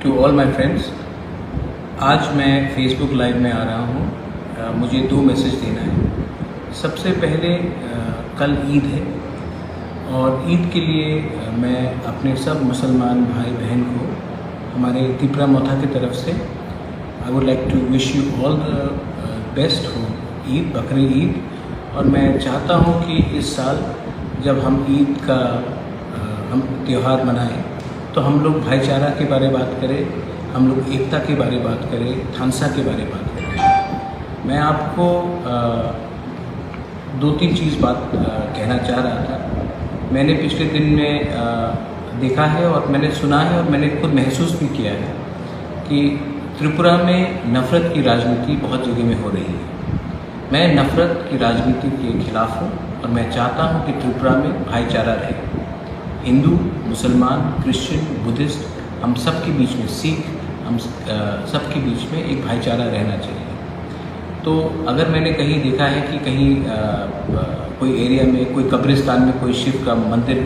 To all my friends, आज मैं Facebook live में आ रहा हूँ। मुझे दो मैसेज देना है। सबसे पहले कल ईद है और ईद के लिए मैं अपने सब मुसलमान भाई बहन को हमारे त्रिपुरा मोथा की तरफ से I would like to wish you all the best हो ईद, बकरी ईद। और मैं चाहता हूँ कि इस साल जब हम ईद का हम त्यौहार मनाएं तो हम लोग भाईचारा के बारे में बात करें, हम लोग एकता के बारे में बात करें, थानसा के बारे में बात करें। मैं आपको दो तीन चीज़ बात कहना चाह रहा था। मैंने पिछले दिन में देखा है और मैंने सुना है और मैंने खुद महसूस भी किया है कि त्रिपुरा में नफ़रत की राजनीति बहुत जगह में हो रही है। मैं नफ़रत की राजनीति के खिलाफ हूँ और मैं चाहता हूँ कि त्रिपुरा में भाईचारा रहे। हिंदू, मुसलमान, क्रिश्चियन, बुद्धिस्ट, हम सब के बीच में, सिख, हम सब के बीच में एक भाईचारा रहना चाहिए। तो अगर मैंने कहीं देखा है कि कहीं कोई एरिया में, कोई कब्रिस्तान में कोई शिव का मंदिर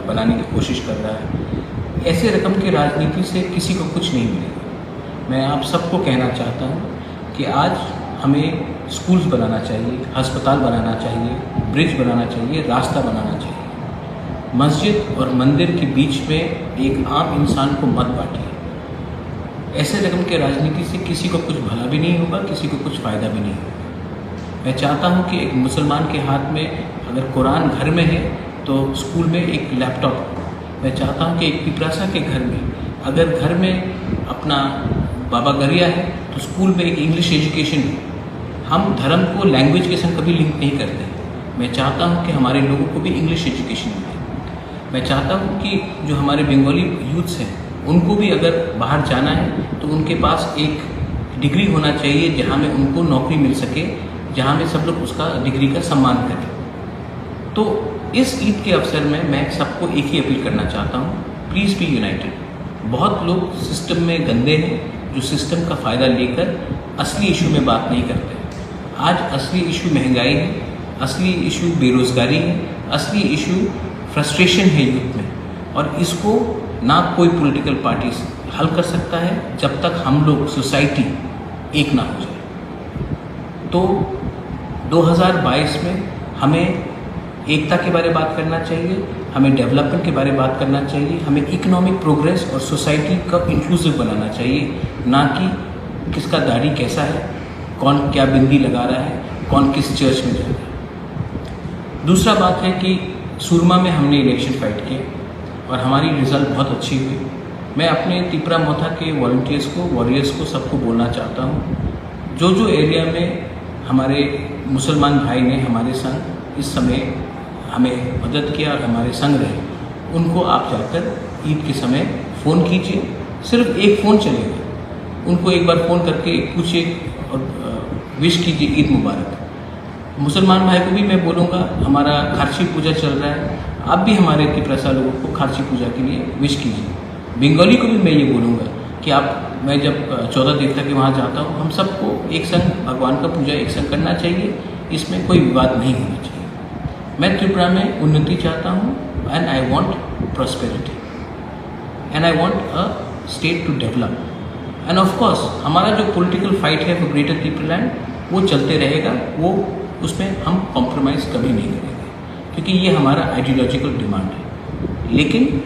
बनाने की कोशिश कर रहा है, ऐसे रकम की राजनीति से किसी को कुछ नहीं मिलेगा। मैं आप सबको कहना चाहता हूँ कि आज हमें स्कूल्स बनाना चाहिए, अस्पताल बनाना चाहिए, ब्रिज बनाना चाहिए, रास्ता बनाना चाहिए। मस्जिद और मंदिर के बीच में एक आम इंसान को मत बांटिए। ऐसे रकम के राजनीति से किसी को कुछ भला भी नहीं होगा, किसी को कुछ फ़ायदा भी नहीं होगा। मैं चाहता हूँ कि एक मुसलमान के हाथ में अगर कुरान घर में है तो स्कूल में एक लैपटॉप। मैं चाहता हूँ कि एक पिपरासा के घर में अगर घर में अपना बाबा गरिया है तो स्कूल में एक इंग्लिश एजुकेशन है। हम धर्म को लैंग्वेज के संग कभी लिंक नहीं करते। मैं चाहता हूँ कि हमारे लोगों को भी इंग्लिश एजुकेशन मिले। मैं चाहता हूँ कि जो हमारे बंगाली यूथ्स हैं उनको भी अगर बाहर जाना है तो उनके पास एक डिग्री होना चाहिए जहाँ में उनको नौकरी मिल सके, जहाँ में सब लोग उसका डिग्री का सम्मान करें। तो इस ईद के अवसर में मैं सबको एक ही अपील करना चाहता हूँ, प्लीज़ बी यूनाइटेड। बहुत लोग सिस्टम में गंदे हैं जो सिस्टम का फ़ायदा लेकर असली इशू में बात नहीं करते। आज असली इशू महंगाई है, असली इशू बेरोज़गारी है, असली इशू फ्रस्ट्रेशन है यूथ में, और इसको ना कोई पॉलिटिकल पार्टी हल कर सकता है जब तक हम लोग सोसाइटी एक ना हो जाए। तो 2022 में हमें एकता के बारे में बात करना चाहिए, हमें डेवलपमेंट के बारे में बात करना चाहिए, हमें इकोनॉमिक प्रोग्रेस और सोसाइटी का इंक्लूसिव बनाना चाहिए, ना कि किसका दाढ़ी कैसा है, कौन क्या बिंदी लगा रहा है, कौन किस चर्च में जा रहा है। दूसरा बात है कि सुरमा में हमने इलेक्शन फाइट किया और हमारी रिज़ल्ट बहुत अच्छी हुई। मैं अपने त्रिपुरा मोथा के वॉलंटियर्स को, वॉरियर्स को, सबको बोलना चाहता हूँ, जो एरिया में हमारे मुसलमान भाई ने हमारे संग इस समय हमें मदद किया और हमारे संग रहे, उनको आप जाकर ईद के समय फ़ोन कीजिए। सिर्फ एक फ़ोन चलेगा। उनको एक बार फ़ोन करके पूछिए और विश कीजिए ईद मुबारक। मुसलमान भाई को भी मैं बोलूँगा, हमारा खारसी पूजा चल रहा है, आप भी हमारे त्रिपुरा लोगों को खारसी पूजा के लिए विश कीजिए। बंगाली को भी मैं ये बोलूँगा कि मैं जब 14 देवता के वहाँ जाता हूँ, हम सबको एक संग भगवान का पूजा एक संग करना चाहिए, इसमें कोई विवाद नहीं होना चाहिए। मैं त्रिपुरा में उन्नति चाहता हूँ and I want prosperity and I want a state to develop. And of course हमारा जो पॉलिटिकल फाइट है फॉर ग्रेटर त्रिपुरा लैंड वो चलते रहेगा, वो उसमें हम कॉम्प्रोमाइज़ कभी नहीं करेंगे, क्योंकि ये हमारा आइडियोलॉजिकल डिमांड है। लेकिन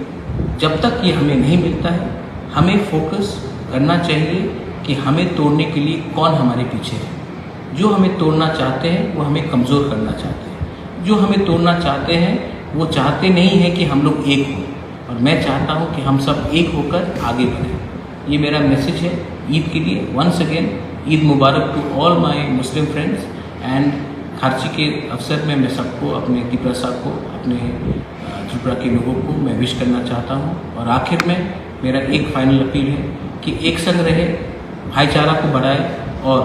जब तक ये हमें नहीं मिलता है, हमें फोकस करना चाहिए कि हमें तोड़ने के लिए कौन हमारे पीछे है। जो हमें तोड़ना चाहते हैं वो हमें कमज़ोर करना चाहते हैं। जो हमें तोड़ना चाहते हैं वो चाहते नहीं हैं कि हम लोग एक हों, और मैं चाहता हूँ कि हम सब एक होकर आगे बढ़ें। ये मेरा मैसेज है ईद के लिए। Once again Eid Mubarak to all my Muslim friends. And Kharchi के अवसर में मैं सबको, अपने त्रिपुरा को, अपने त्रिपुरा के लोगों को मैं विश करना चाहता हूँ। और आखिर में मेरा एक फाइनल अपील है कि एक संग रहे, भाईचारा को बढ़ाए और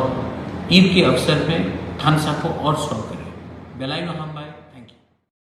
ईद के अवसर में थानसा को और स्ट्रॉन्ग करें। बेलाई नो हम